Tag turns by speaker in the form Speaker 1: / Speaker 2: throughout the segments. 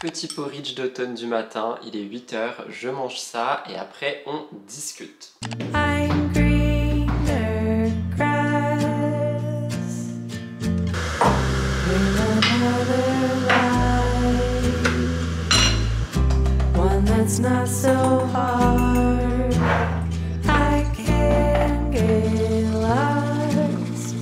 Speaker 1: petit porridge d'automne du matin, il est 8 h, je mange ça et après on discute.
Speaker 2: I'm greener grass with another life, one that's not so hard. I can get lost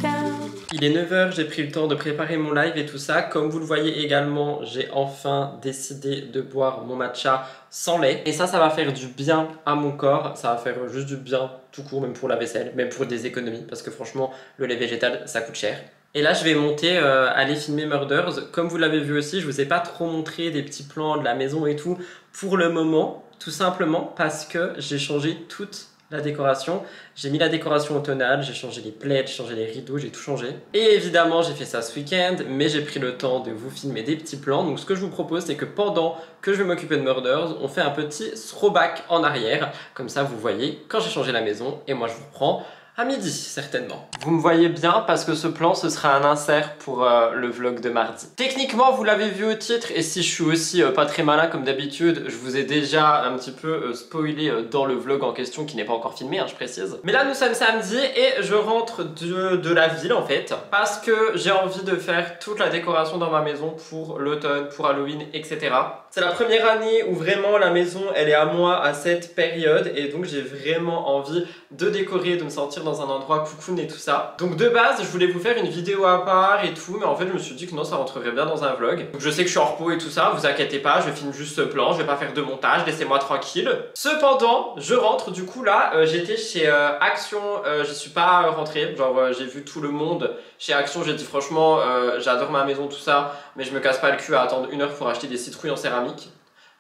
Speaker 2: down.
Speaker 1: Il est 9 h, j'ai pris le temps de préparer mon live et tout ça. Comme vous le voyez également, j'ai enfin décidé de boire mon matcha sans lait. Et ça va faire du bien à mon corps. Ça va faire juste du bien tout court, même pour la vaisselle, même pour des économies. Parce que franchement, le lait végétal, ça coûte cher. Et là, je vais monter, aller filmer Murders. Comme vous l'avez vu aussi, je vous ai pas trop montré des petits plans de la maison et tout pour le moment. Tout simplement parce que j'ai changé toute la décoration. J'ai mis la décoration automnale, j'ai changé les plaids, j'ai changé les rideaux, j'ai tout changé. Et évidemment, j'ai fait ça ce week-end, mais j'ai pris le temps de vous filmer des petits plans. Donc ce que je vous propose, c'est que pendant que je vais m'occuper de Murders, on fait un petit throwback en arrière. Comme ça, vous voyez quand j'ai changé la maison. Et moi, je vous reprends à midi, certainement. Vous me voyez bien parce que ce plan, ce sera un insert pour le vlog de mardi. Techniquement, vous l'avez vu au titre, et si je suis aussi pas très malin comme d'habitude, je vous ai déjà un petit peu spoilé dans le vlog en question qui n'est pas encore filmé, hein, je précise. Mais là, nous sommes samedi et je rentre de la ville en fait, parce que j'ai envie de faire toute la décoration dans ma maison pour l'automne, pour Halloween, etc. C'est la première année où vraiment la maison, elle est à moi à cette période, et donc j'ai vraiment envie de décorer, de me sentir dans un endroit cocoon et tout ça. Donc de base, je voulais vous faire une vidéo à part et tout, mais en fait je me suis dit que non, ça rentrerait bien dans un vlog. Donc je sais que je suis en repos et tout ça, vous inquiétez pas, je filme juste ce plan, je vais pas faire de montage, laissez-moi tranquille. Cependant, je rentre du coup là, j'étais chez Action, je suis pas rentré, genre j'ai vu tout le monde chez Action, j'ai dit franchement, j'adore ma maison, tout ça, mais je me casse pas le cul à attendre 1 heure pour acheter des citrouilles en céramique.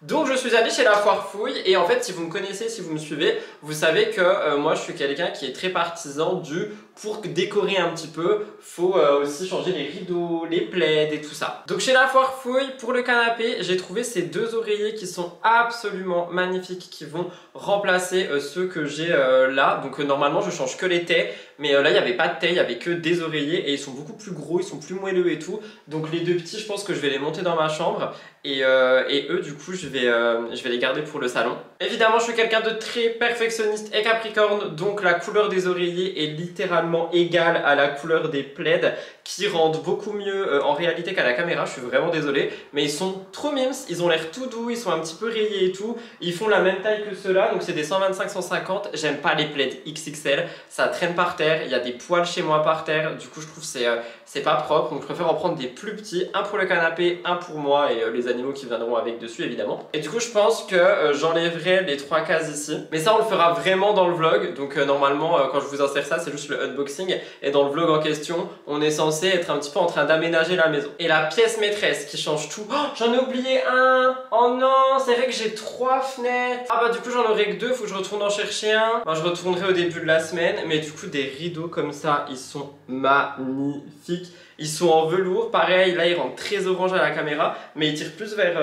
Speaker 1: Donc je suis allé chez la foire fouille, et en fait si vous me connaissez, si vous me suivez, vous savez que moi je suis quelqu'un qui est très partisan du pour décorer un petit peu, faut aussi changer les rideaux, les plaids et tout ça. Donc chez la foire fouille, pour le canapé, j'ai trouvé ces 2 oreillers qui sont absolument magnifiques, qui vont remplacer ceux que j'ai là. Donc normalement je change que les tais, mais là il n'y avait pas de tais, il n'y avait que des oreillers, et ils sont beaucoup plus gros, ils sont plus moelleux et tout. Donc les 2 petits, je pense que je vais les monter dans ma chambre, et eux du coup je vais les garder pour le salon. Évidemment je suis quelqu'un de très perfectionniste et capricorne, donc la couleur des oreillers est littéralement égale à la couleur des plaids, qui rendent beaucoup mieux en réalité qu'à la caméra. Je suis vraiment désolé, mais ils sont trop mimes, ils ont l'air tout doux, ils sont un petit peu rayés et tout, ils font la même taille que ceux-là, donc c'est des 125-150. J'aime pas les plaids XXL, ça traîne par terre, il y a des poils chez moi par terre, du coup je trouve que c'est pas propre, donc je préfère en prendre des plus petits, un pour le canapé, un pour moi et les animaux qui viendront avec dessus évidemment. Et du coup je pense que j'enlèverai les 3 cases ici, mais ça on le fera vraiment dans le vlog. Donc normalement quand je vous insère ça, c'est juste le unboxing, et dans le vlog en question on est censé être un petit peu en train d'aménager la maison. Et la pièce maîtresse qui change tout, oh, j'en ai oublié un. Oh non, c'est vrai que j'ai 3 fenêtres. Ah bah du coup j'en aurai que 2, faut que je retourne en chercher un. Bah, je retournerai au début de la semaine, mais du coup des rideaux comme ça, ils sont magnifiques. Ils sont en velours, pareil, là ils rendent très orange à la caméra, mais ils tirent plus vers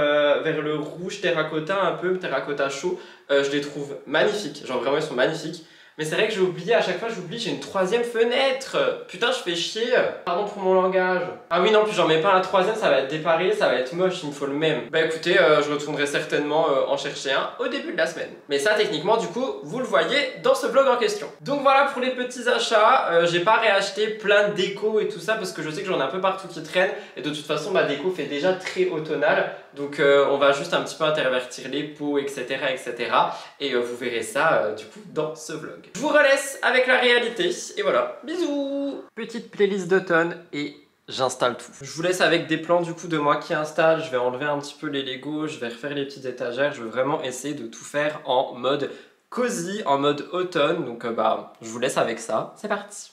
Speaker 1: le rouge terracotta, un peu terracotta chaud. Je les trouve magnifiques, genre vraiment ils sont magnifiques. Mais c'est vrai que j'ai oublié, à chaque fois j'oublie, j'ai une 3e fenêtre. Putain, je fais chier. Pardon pour mon langage. Ah oui, non, puis j'en mets pas un 3e, ça va être dépareillé, ça va être moche, il me faut le même. Bah écoutez, je retournerai certainement en chercher un au début de la semaine. Mais ça, techniquement, du coup, vous le voyez dans ce vlog en question. Donc voilà pour les petits achats. J'ai pas réacheté plein de déco et tout ça, parce que je sais que j'en ai un peu partout qui traînent. Et de toute façon, ma déco fait déjà très automnale. Donc on va juste un petit peu intervertir les pots, etc. etc. Et vous verrez ça, du coup, dans ce vlog. Je vous relaisse avec la réalité, et voilà, bisous. Petite playlist d'automne, et j'installe tout. Je vous laisse avec des plans du coup de moi qui installe. Je vais enlever un petit peu les Legos, je vais refaire les petites étagères. Je veux vraiment essayer de tout faire en mode cosy, en mode automne. Donc bah, je vous laisse avec ça, c'est parti.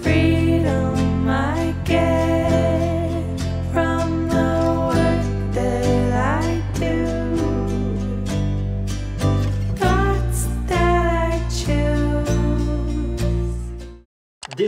Speaker 2: Freedom I get from the work that I do.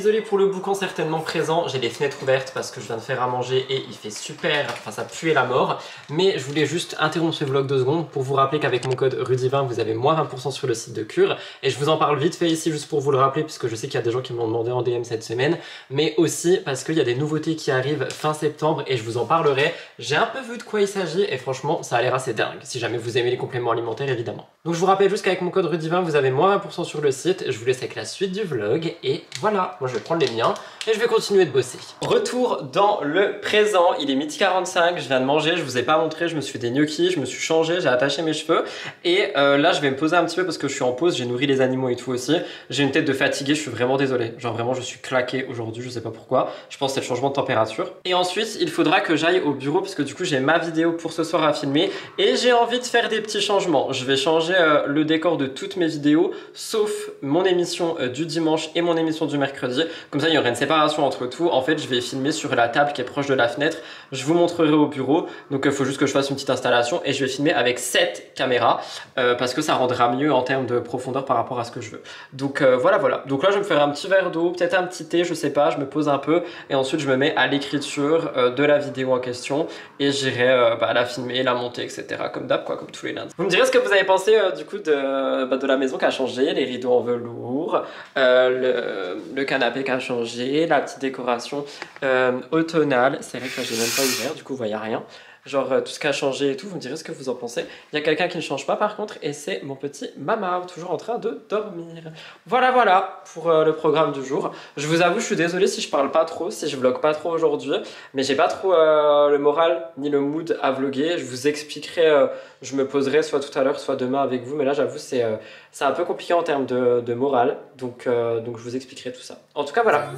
Speaker 1: désolé pour le boucan certainement présent, j'ai les fenêtres ouvertes parce que je viens de faire à manger et il fait super, enfin ça puait la mort. Mais je voulais juste interrompre ce vlog 2 secondes pour vous rappeler qu'avec mon code RUDY20 vous avez moins 20% sur le site de Cure. Et je vous en parle vite fait ici juste pour vous le rappeler puisque je sais qu'il y a des gens qui m'ont demandé en DM cette semaine. Mais aussi parce qu'il y a des nouveautés qui arrivent fin septembre et je vous en parlerai. J'ai un peu vu de quoi il s'agit et franchement ça a l'air assez dingue si jamais vous aimez les compléments alimentaires évidemment. Donc je vous rappelle juste qu'avec mon code RUDY20 vous avez moins 20% sur le site. Je vous laisse avec la suite du vlog et voilà, moi je vais prendre les miens et je vais continuer de bosser. Retour dans le présent, il est 12h45, je viens de manger, je vous ai pas montré, je me suis fait des gnocchis, je me suis changé, j'ai attaché mes cheveux et là je vais me poser un petit peu parce que je suis en pause, j'ai nourri les animaux et tout aussi. J'ai une tête de fatigué, je suis vraiment désolé, genre vraiment je suis claqué aujourd'hui, je sais pas pourquoi, je pense que c'est le changement de température. Et ensuite il faudra que j'aille au bureau parce que du coup j'ai ma vidéo pour ce soir à filmer et j'ai envie de faire des petits changements. Je vais changer le décor de toutes mes vidéos sauf mon émission du dimanche et mon émission du mercredi. Comme ça il y aura une séparation entre tout. En fait je vais filmer sur la table qui est proche de la fenêtre. Je vous montrerai au bureau. Donc il faut juste que je fasse une petite installation et je vais filmer avec 7 caméras parce que ça rendra mieux en termes de profondeur par rapport à ce que je veux. Donc voilà. Donc là je vais me faire un petit verre d'eau, peut-être un petit thé, je sais pas, je me pose un peu et ensuite je me mets à l'écriture de la vidéo en question et j'irai la filmer, la monter, etc. Comme d'hab quoi, comme tous les lundis. Vous me direz ce que vous avez pensé du coup de la maison qui a changé, les rideaux en velours, le canapé qui a changé, la petite décoration automnale. C'est vrai que là j'ai même pas ouvert, du coup vous voyez rien. Genre tout ce qui a changé et tout, vous me direz ce que vous en pensez. Il y a quelqu'un qui ne change pas par contre et c'est mon petit Mama, toujours en train de dormir. Voilà pour le programme du jour. Je vous avoue, je suis désolée si je parle pas trop, si je vlog pas trop aujourd'hui, mais j'ai pas trop le moral ni le mood à vlogger. Je vous expliquerai, je me poserai soit tout à l'heure, soit demain avec vous, mais là j'avoue c'est un peu compliqué en termes de morale, donc je vous expliquerai tout ça. En tout cas voilà.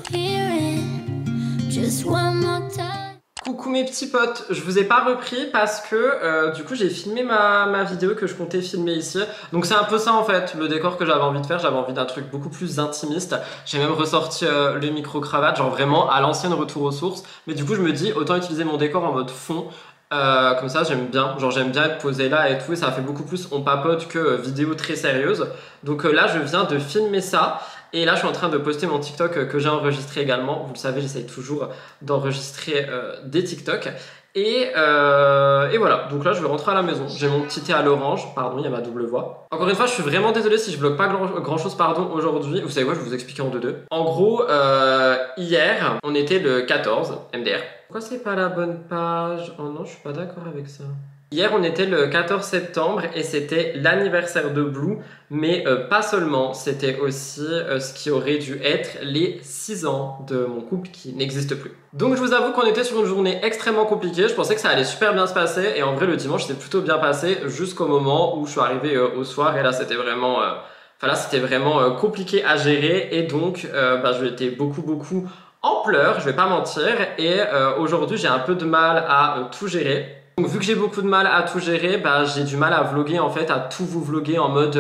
Speaker 1: Coucou mes petits potes, je vous ai pas repris parce que du coup j'ai filmé ma vidéo que je comptais filmer ici. Donc c'est un peu ça en fait, le décor que j'avais envie de faire, j'avais envie d'un truc beaucoup plus intimiste. J'ai même ressorti le micro-cravate, genre vraiment à l'ancienne retour aux sources. Mais du coup je me dis autant utiliser mon décor en mode fond. Comme ça j'aime bien, genre j'aime bien être posé là et tout et ça fait beaucoup plus on papote que vidéo très sérieuse. Donc là je viens de filmer ça. Et là je suis en train de poster mon TikTok que j'ai enregistré également. Vous le savez, j'essaye toujours d'enregistrer des TikTok. Et voilà, donc là je vais rentrer à la maison. J'ai mon petit thé à l'orange, pardon, il y a ma double voix. Encore une fois, je suis vraiment désolé si je vlog pas grand chose pardon aujourd'hui. Vous savez quoi, je vais vous expliquer en deux. En gros, hier, on était le 14 MDR. Pourquoi c'est pas la bonne page? Oh non, je suis pas d'accord avec ça. Hier on était le 14 septembre et c'était l'anniversaire de Blue, mais pas seulement, c'était aussi ce qui aurait dû être les 6 ans de mon couple qui n'existe plus. Donc je vous avoue qu'on était sur une journée extrêmement compliquée, je pensais que ça allait super bien se passer et en vrai le dimanche s'est plutôt bien passé jusqu'au moment où je suis arrivé au soir et là c'était vraiment... compliqué à gérer et donc j'étais beaucoup en pleurs, je vais pas mentir, et aujourd'hui j'ai un peu de mal à tout gérer. Donc vu que j'ai beaucoup de mal à tout gérer, j'ai du mal à vlogger en fait, à tout vous vlogger en mode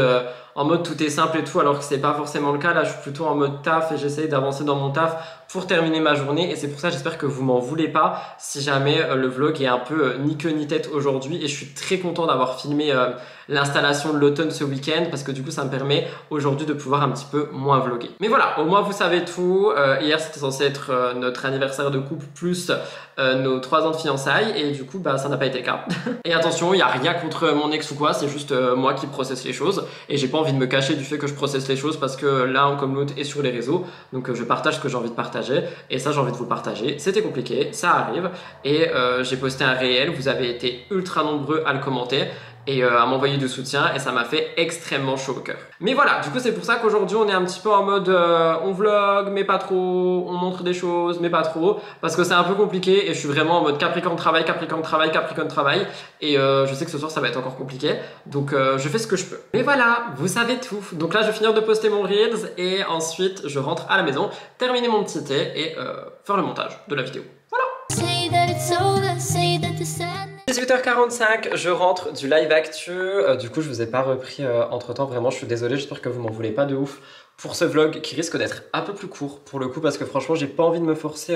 Speaker 1: tout est simple et tout, alors que c'est pas forcément le cas. Là je suis plutôt en mode taf et j'essaye d'avancer dans mon taf pour terminer ma journée et c'est pour ça j'espère que vous m'en voulez pas si jamais le vlog est un peu ni queue ni tête aujourd'hui. Et je suis très content d'avoir filmé l'installation de l'automne ce week-end parce que du coup ça me permet aujourd'hui de pouvoir un petit peu moins vlogger. Mais voilà, au moins vous savez tout. Hier c'était censé être notre anniversaire de couple plus nos 3 ans de fiançailles et du coup ça n'a pas été le cas. Et attention, il n'y a rien contre mon ex ou quoi, c'est juste moi qui processe les choses et j'ai pas envie de me cacher du fait que je processe les choses parce que l'un comme l'autre est sur les réseaux, donc je partage ce que j'ai envie de partager et ça j'ai envie de vous le partager. C'était compliqué, ça arrive et j'ai posté un réel, vous avez été ultra nombreux à le commenter et à m'envoyer du soutien et ça m'a fait extrêmement chaud au cœur. Mais voilà, du coup c'est pour ça qu'aujourd'hui on est un petit peu en mode on vlog mais pas trop, on montre des choses mais pas trop parce que c'est un peu compliqué et je suis vraiment en mode Capricorne travail et je sais que ce soir ça va être encore compliqué donc je fais ce que je peux. Mais voilà, vous savez tout. Donc là je vais finir de poster mon Reels et ensuite je rentre à la maison, terminer mon petit thé et faire le montage de la vidéo. Voilà. 18h45, je rentre du live actu, du coup je vous ai pas repris entre temps, vraiment je suis désolé, j'espère que vous m'en voulez pas de ouf pour ce vlog qui risque d'être un peu plus court pour le coup parce que franchement j'ai pas envie de me forcer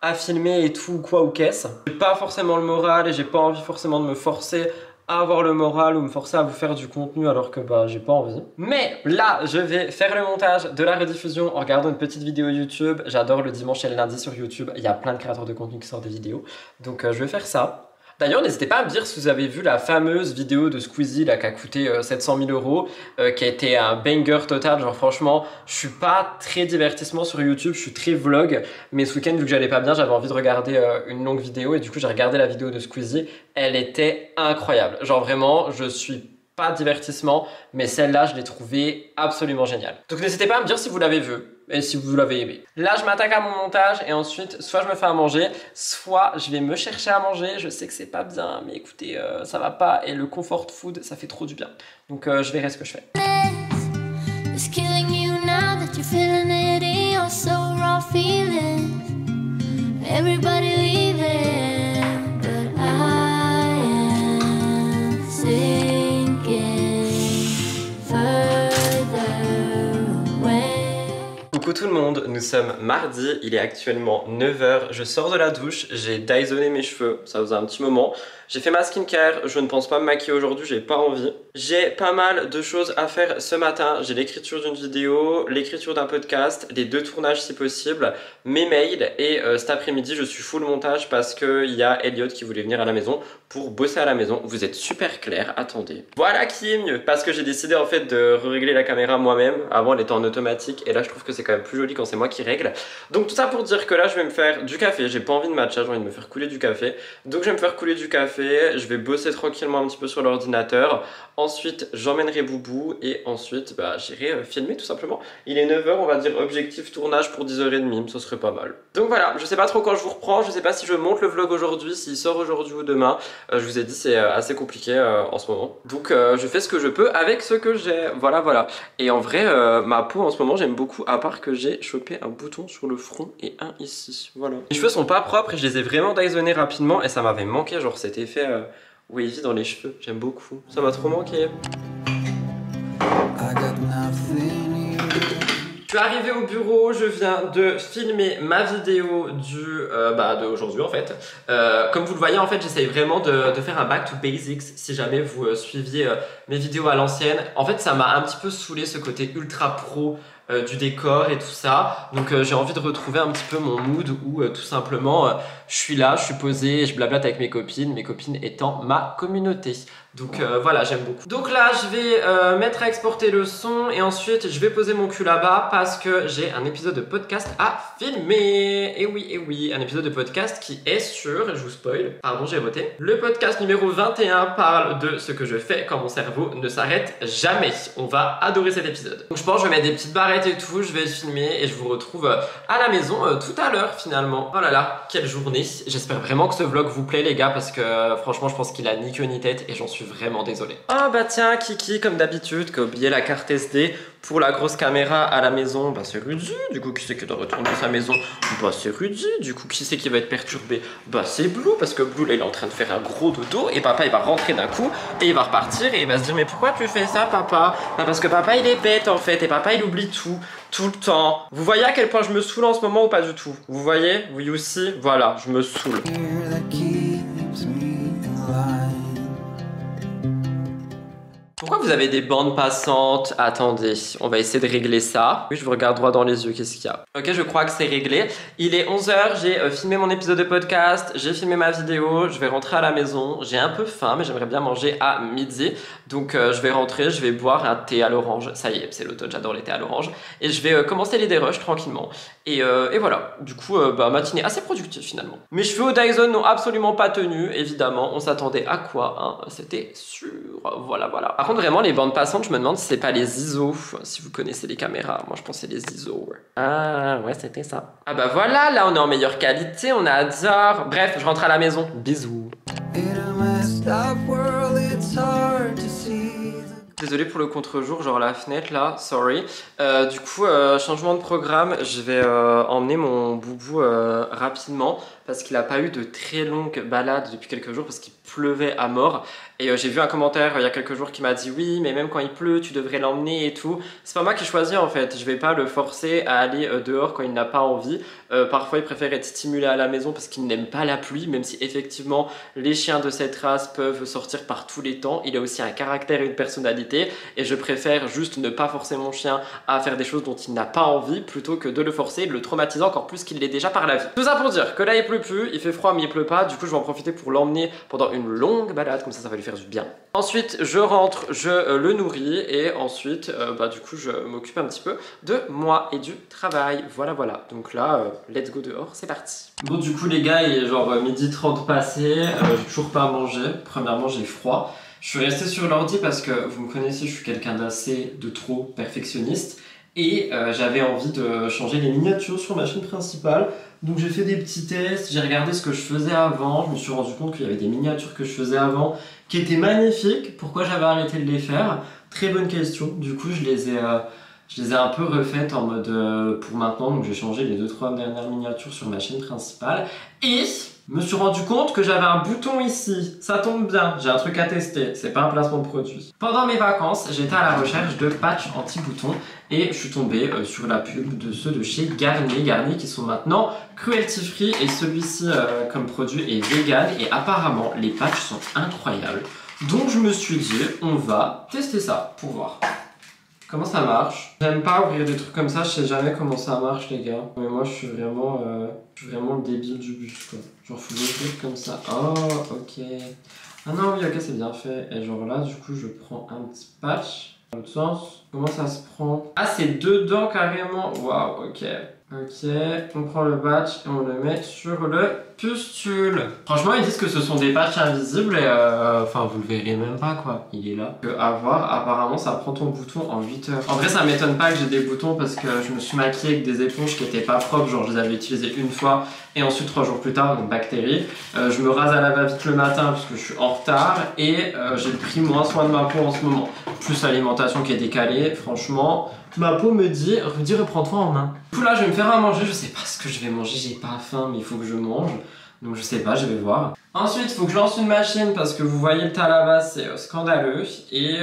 Speaker 1: à filmer et tout quoi ou qu'est-ce. J'ai pas forcément le moral et j'ai pas envie forcément de me forcer à avoir le moral ou me forcer à vous faire du contenu alors que bah j'ai pas envie. Mais là, je vais faire le montage de la rediffusion en regardant une petite vidéo YouTube. J'adore le dimanche et le lundi sur YouTube. Il y a plein de créateurs de contenu qui sortent des vidéos. Donc je vais faire ça. D'ailleurs, n'hésitez pas à me dire si vous avez vu la fameuse vidéo de Squeezie là, qui a coûté 700 000 €, qui a été un banger total. Genre franchement, je suis pas très divertissement sur YouTube, je suis très vlog. Mais ce week-end, vu que j'allais pas bien, j'avais envie de regarder une longue vidéo. Et du coup, j'ai regardé la vidéo de Squeezie. Elle était incroyable. Genre vraiment, je suis pas divertissement, mais celle-là, je l'ai trouvée absolument géniale. Donc n'hésitez pas à me dire si vous l'avez vue et si vous l'avez aimé. Là, je m'attaque à mon montage et ensuite, soit je me fais à manger, soit je vais me chercher à manger. Je sais que c'est pas bien, mais écoutez, ça va pas et le comfort food, ça fait trop du bien. Donc je verrai ce que je fais.
Speaker 2: It's killing you now that you're feeling it in your so raw feelings. Everybody leaving, but I am sinking further away.
Speaker 1: Coucou tout le monde, nous sommes mardi, il est actuellement 9 h, je sors de la douche, j'ai Dysoné mes cheveux, ça faisait un petit moment. J'ai fait ma skincare, je ne pense pas me maquiller aujourd'hui, j'ai pas envie. J'ai pas mal de choses à faire ce matin. J'ai l'écriture d'une vidéo, l'écriture d'un podcast, les 2 tournages si possible, mes mails et cet après-midi je suis full montage parce qu'il y a Elliot qui voulait venir à la maison pour bosser à la maison. Vous êtes super clair, attendez. Voilà qui est mieux parce que j'ai décidé en fait de régler la caméra moi-même. Avant elle était en automatique et là je trouve que c'est quand même plus joli quand c'est moi qui règle. Donc tout ça pour dire que là je vais me faire du café. J'ai pas envie de matcha, j'ai envie de me faire couler du café. Donc je vais me faire couler du café. Je vais bosser tranquillement un petit peu sur l'ordinateur. Ensuite, j'emmènerai Boubou et ensuite, bah, j'irai filmer tout simplement. Il est 9 h, on va dire objectif tournage pour 10 h 30, ce serait pas mal. Donc voilà, je sais pas trop quand je vous reprends, je sais pas si je monte le vlog aujourd'hui, s'il sort aujourd'hui ou demain. Je vous ai dit, c'est assez compliqué en ce moment. Donc je fais ce que je peux avec ce que j'ai. Voilà, voilà. Et en vrai, ma peau en ce moment, j'aime beaucoup, à part que j'ai chopé un bouton sur le front et un ici. Voilà. Mes cheveux sont pas propres et je les ai vraiment dysonnés rapidement et ça m'avait manqué, genre cet effet wavy dans les cheveux. J'aime beaucoup. Ça m'a trop manqué. Je suis arrivé au bureau, je viens de filmer ma vidéo d'aujourd'hui en fait. Comme vous le voyez en fait, j'essaye vraiment de faire un back to basics si jamais vous suiviez mes vidéos à l'ancienne. En fait ça m'a un petit peu saoulé ce côté ultra pro du décor et tout ça. Donc j'ai envie de retrouver un petit peu mon mood où tout simplement je suis là, je suis posé et je blablate avec mes copines étant ma communauté. Donc voilà, j'aime beaucoup. Donc là, je vais mettre à exporter le son et ensuite je vais poser mon cul là-bas parce que j'ai un épisode de podcast à filmer. Et oui, un épisode de podcast qui est sur, je vous spoil, pardon, j'ai voté. Le podcast numéro 21 parle de ce que je fais quand mon cerveau ne s'arrête jamais. On va adorer cet épisode. Donc je pense que je vais mettre des petites barrettes et tout, je vais filmer et je vous retrouve à la maison tout à l'heure finalement. Oh là là, quelle journée. J'espère vraiment que ce vlog vous plaît les gars parce que franchement je pense qu'il a ni queue ni tête et j'en suis vraiment désolé. Ah bah tiens, Kiki comme d'habitude qui a oublié la carte SD pour la grosse caméra à la maison. Bah c'est Rudy, du coup qui c'est qui doit retourner à sa maison? Bah c'est Rudy, du coup qui c'est qui va être perturbé? Bah c'est Blue, parce que Blue là il est en train de faire un gros dodo et papa il va rentrer d'un coup et il va repartir et il va se dire mais pourquoi tu fais ça papa? Bah parce que papa il est bête en fait et papa il oublie tout le temps. Vous voyez à quel point je me saoule en ce moment ou pas du tout? Vous voyez? Oui aussi? Voilà, je me saoule. Pourquoi vous avez des bandes passantes? Attendez, on va essayer de régler ça. Oui, je vous regarde droit dans les yeux, qu'est-ce qu'il y a? Ok, je crois que c'est réglé. Il est 11 h, j'ai filmé mon épisode de podcast, j'ai filmé ma vidéo, je vais rentrer à la maison. J'ai un peu faim, mais j'aimerais bien manger à midi. Donc je vais rentrer, je vais boire un thé à l'orange. Ça y est, c'est l'automne, j'adore les thés à l'orange. Et je vais commencer les dérushs tranquillement. Et voilà, du coup, matinée assez productive finalement. Mes cheveux au Dyson n'ont absolument pas tenu, évidemment. On s'attendait à quoi, hein? C'était sûr. Voilà. Par contre, vraiment, les bandes passantes, je me demande si c'est pas les ISO. Si vous connaissez les caméras, moi je pensais les ISO. Ah ouais, c'était ça. Ah bah voilà, là on est en meilleure qualité, on adore. Bref, je rentre à la maison. Bisous. Désolé pour le contre-jour, genre la fenêtre là, sorry. Du coup, changement de programme, je vais emmener mon boubou rapidement parce qu'il n'a pas eu de très longue balade depuis quelques jours parce qu'il pleuvait à mort. Et j'ai vu un commentaire il y a quelques jours qui m'a dit oui, mais même quand il pleut, tu devrais l'emmener et tout. C'est pas moi qui choisis en fait. Je vais pas le forcer à aller dehors quand il n'a pas envie. Parfois, il préfère être stimulé à la maison parce qu'il n'aime pas la pluie, même si effectivement les chiens de cette race peuvent sortir par tous les temps. Il a aussi un caractère et une personnalité. Et je préfère juste ne pas forcer mon chien à faire des choses dont il n'a pas envie plutôt que de le forcer, de le traumatiser encore plus qu'il l'est déjà par la vie. Tout ça pour dire que là, il pleut plus, il fait froid, mais il pleut pas. Du coup, je vais en profiter pour l'emmener pendant une longue balade, comme ça va lui faire du bien. Ensuite, je rentre, je le nourris et ensuite, du coup, je m'occupe un petit peu de moi et du travail. Voilà, voilà. Donc là, let's go dehors, c'est parti. Bon, du coup, les gars, il est genre 12h30 passé, j'ai toujours pas mangé. Premièrement, j'ai froid. Je suis resté sur l'ordi parce que vous me connaissez, je suis quelqu'un d'assez de trop perfectionniste. Et j'avais envie de changer les miniatures sur ma chaîne principale. Donc j'ai fait des petits tests, j'ai regardé ce que je faisais avant. Je me suis rendu compte qu'il y avait des miniatures que je faisais avant qui étaient magnifiques. Pourquoi j'avais arrêté de les faire? Très bonne question. Du coup je les ai un peu refaites en mode pour maintenant. Donc j'ai changé les 2-3 dernières miniatures sur ma chaîne principale. Et je me suis rendu compte que j'avais un bouton ici. Ça tombe bien, j'ai un truc à tester. C'est pas un placement de produit. Pendant mes vacances, j'étais à la recherche de patchs anti-boutons et je suis tombé sur la pub de ceux de chez Garnier. Garnier qui sont maintenant cruelty free et celui-ci comme produit est vegan et apparemment les patchs sont incroyables. Donc je me suis dit, on va tester ça pour voir. Comment ça marche? J'aime pas ouvrir des trucs comme ça, je sais jamais comment ça marche les gars. Mais moi je suis vraiment le débile du bus quoi. Genre faut ouvrir comme ça. Oh ok. Ah non oui ok c'est bien fait. Et genre là du coup je prends un petit patch. Dans l'autre sens. Comment ça se prend? Ah c'est dedans carrément. Waouh ok. Ok, on prend le patch et on le met sur le pustule. Franchement, ils disent que ce sont des patchs invisibles et enfin, vous le verrez même pas quoi. Il est là. À voir, apparemment, ça prend ton bouton en 8 heures. En vrai, ça m'étonne pas que j'ai des boutons parce que je me suis maquillé avec des éponges qui étaient pas propres. Genre, je les avais utilisées une fois et ensuite 3 jours plus tard, donc bactéries. Je me rase à la va-vite le matin parce que je suis en retard et j'ai pris moins soin de ma peau en ce moment. Plus l'alimentation qui est décalée, franchement. Ma peau me dit reprends-toi en main. Du coup là je vais me faire à manger, je sais pas ce que je vais manger, j'ai pas faim mais il faut que je mange. Donc je sais pas, je vais voir. Ensuite il faut que je lance une machine parce que vous voyez le tas là-bas c'est scandaleux. Et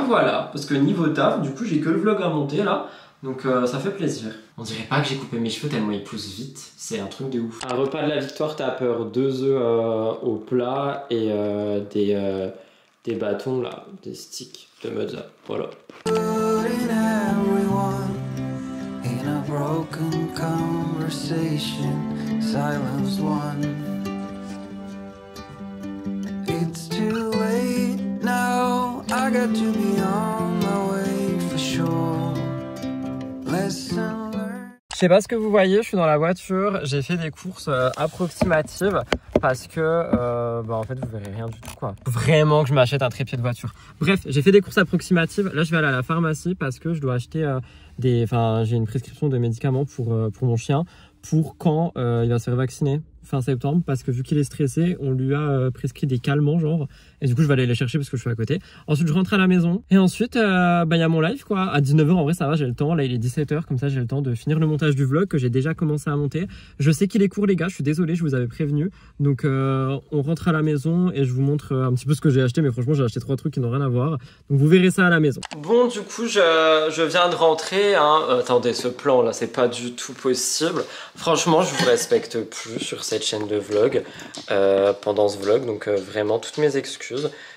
Speaker 1: voilà, parce que niveau taf, du coup j'ai que le vlog à monter là. Donc ça fait plaisir. On dirait pas que j'ai coupé mes cheveux tellement ils poussent vite, c'est un truc de ouf. Un repas de la victoire, t'as peur 2 œufs au plat et des bâtons là, des sticks de mozza, voilà. Broken conversation, silence one. It's too late now, I got to be on my way for sure. Lesson learned. Je sais pas ce que vous voyez, je suis dans la voiture, j'ai fait des courses approximatives parce que en fait vous verrez rien du tout quoi. Vraiment que je m'achète un trépied de voiture. Bref, j'ai fait des courses approximatives. Là je vais aller à la pharmacie parce que je dois acheter j'ai une prescription de médicaments pour mon chien pour quand il va se faire vacciner fin septembre parce que vu qu'il est stressé, on lui a prescrit des calmants genre et du coup je vais aller les chercher parce que je suis à côté. Ensuite je rentre à la maison et ensuite il y a mon live quoi. À 19h en vrai ça va, j'ai le temps. Là il est 17h comme ça j'ai le temps de finir le montage du vlog que j'ai déjà commencé à monter. Je sais qu'il est court les gars, je suis désolé, je vous avais prévenu. Donc on rentre à la maison et je vous montre un petit peu ce que j'ai acheté, mais franchement j'ai acheté 3 trucs qui n'ont rien à voir. Donc vous verrez ça à la maison. Bon du coup je viens de rentrer hein. Attendez ce plan là c'est pas du tout possible. Franchement je vous respecte plus sur cette chaîne de vlog pendant ce vlog, donc vraiment toutes mes excuses.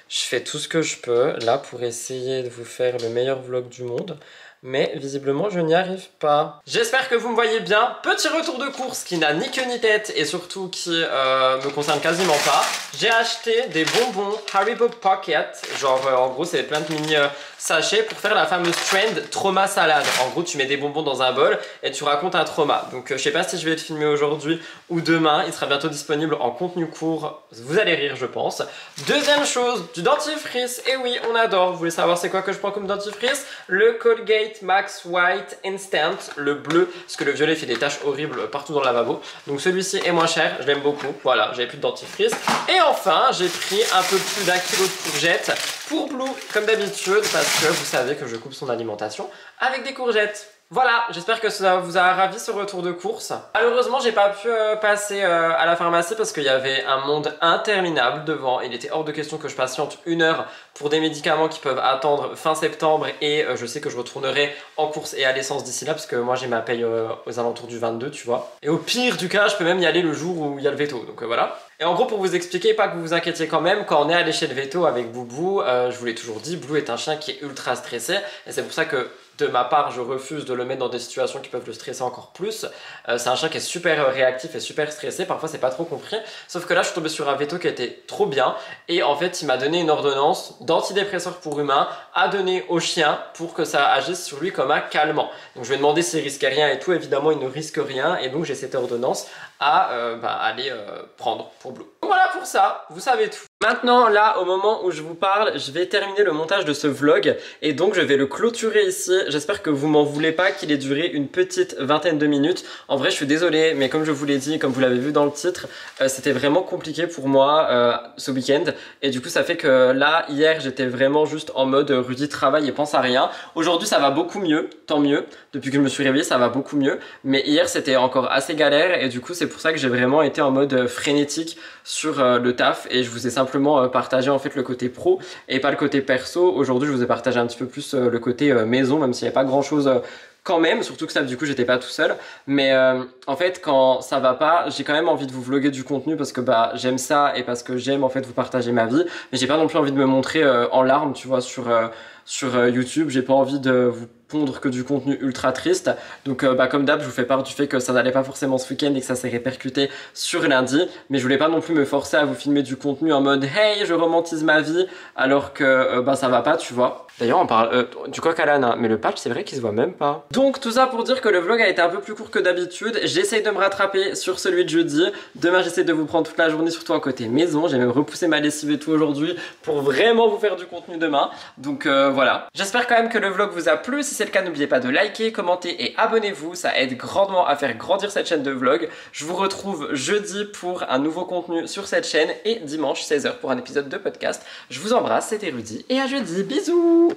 Speaker 1: Je fais tout ce que je peux là pour essayer de vous faire le meilleur vlog du monde. Mais visiblement je n'y arrive pas. J'espère que vous me voyez bien. Petit retour de course qui n'a ni queue ni tête et surtout qui me concerne quasiment pas. J'ai acheté des bonbons Haribo Pocket. Genre en gros c'est plein de mini sachets pour faire la fameuse trend trauma salade. En gros tu mets des bonbons dans un bol et tu racontes un trauma. Donc je sais pas si je vais le filmer aujourd'hui ou demain. Il sera bientôt disponible en contenu court. Vous allez rire je pense. Deuxième chose, du dentifrice. Et oui on adore. Vous voulez savoir c'est quoi que je prends comme dentifrice? Le Colgate Max White Instant, le bleu, parce que le violet fait des taches horribles partout dans le lavabo. Donc celui-ci est moins cher, je l'aime beaucoup. Voilà, j'avais plus de dentifrice. Et enfin, j'ai pris un peu plus d'1 kilo de courgettes pour Blue, comme d'habitude, parce que vous savez que je coupe son alimentation avec des courgettes. Voilà, j'espère que ça vous a ravi ce retour de course. Malheureusement, j'ai pas pu passer à la pharmacie parce qu'il y avait un monde interminable devant. Il était hors de question que je patiente 1 heure pour des médicaments qui peuvent attendre fin septembre et je sais que je retournerai en course et à l'essence d'ici là parce que moi j'ai ma paye aux alentours du 22, tu vois. Et au pire du cas, je peux même y aller le jour où il y a le veto, donc voilà. Et en gros, pour vous expliquer, pas que vous vous inquiétiez quand même, quand on est allé chez le veto avec Boubou, je vous l'ai toujours dit, Blue est un chien qui est ultra stressé et c'est pour ça que de ma part, je refuse de le mettre dans des situations qui peuvent le stresser encore plus. C'est un chien qui est super réactif et super stressé, parfois c'est pas trop compris. Sauf que là, je suis tombé sur un veto qui était trop bien et en fait, il m'a donné une ordonnance d'antidépresseur pour humain à donner au chien pour que ça agisse sur lui comme un calmant. Donc je lui ai demandé s'il risquait rien et tout, évidemment il ne risque rien et donc j'ai cette ordonnance à aller prendre pour Blue. Donc voilà pour ça, vous savez tout. Maintenant, là, au moment où je vous parle, je vais terminer le montage de ce vlog et donc je vais le clôturer ici. J'espère que vous m'en voulez pas qu'il ait duré une petite vingtaine de minutes. En vrai, je suis désolée, mais comme je vous l'ai dit, comme vous l'avez vu dans le titre, c'était vraiment compliqué pour moi ce week-end. Et du coup, ça fait que là, hier, j'étais vraiment juste en mode Rudy travaille et pense à rien. Aujourd'hui, ça va beaucoup mieux, tant mieux. Depuis que je me suis réveillée, ça va beaucoup mieux. Mais hier, c'était encore assez galère et du coup, c'est pour ça que j'ai vraiment été en mode frénétique sur le taf et je vous ai simplement partagé en fait le côté pro et pas le côté perso. Aujourd'hui, je vous ai partagé un petit peu plus le côté maison, même s'il n'y a pas grand chose quand même, surtout que ça, du coup, j'étais pas tout seul. Mais en fait, quand ça va pas, j'ai quand même envie de vous vlogger du contenu parce que bah j'aime ça et parce que j'aime en fait vous partager ma vie. Mais j'ai pas non plus envie de me montrer en larmes, tu vois, sur YouTube. J'ai pas envie de vous pondre que du contenu ultra triste. Donc comme d'hab, je vous fais part du fait que ça n'allait pas forcément ce week-end et que ça s'est répercuté sur lundi. Mais je voulais pas non plus me forcer à vous filmer du contenu en mode hey, je romantise ma vie alors que ça va pas, tu vois. D'ailleurs, on parle du coq à l'âne, hein, mais le patch, c'est vrai qu'il se voit même pas. Donc tout ça pour dire que le vlog a été un peu plus court que d'habitude. J'essaye de me rattraper sur celui de jeudi. Demain, j'essaie de vous prendre toute la journée, surtout à côté maison. J'ai même repoussé ma lessive et tout aujourd'hui pour vraiment vous faire du contenu demain. Donc voilà. J'espère quand même que le vlog vous a plu. Si c'est le cas, n'oubliez pas de liker, commenter et abonnez-vous. Ça aide grandement à faire grandir cette chaîne de vlog. Je vous retrouve jeudi pour un nouveau contenu sur cette chaîne et dimanche 16h pour un épisode de podcast. Je vous embrasse, c'était Rudy et à jeudi. Bisous!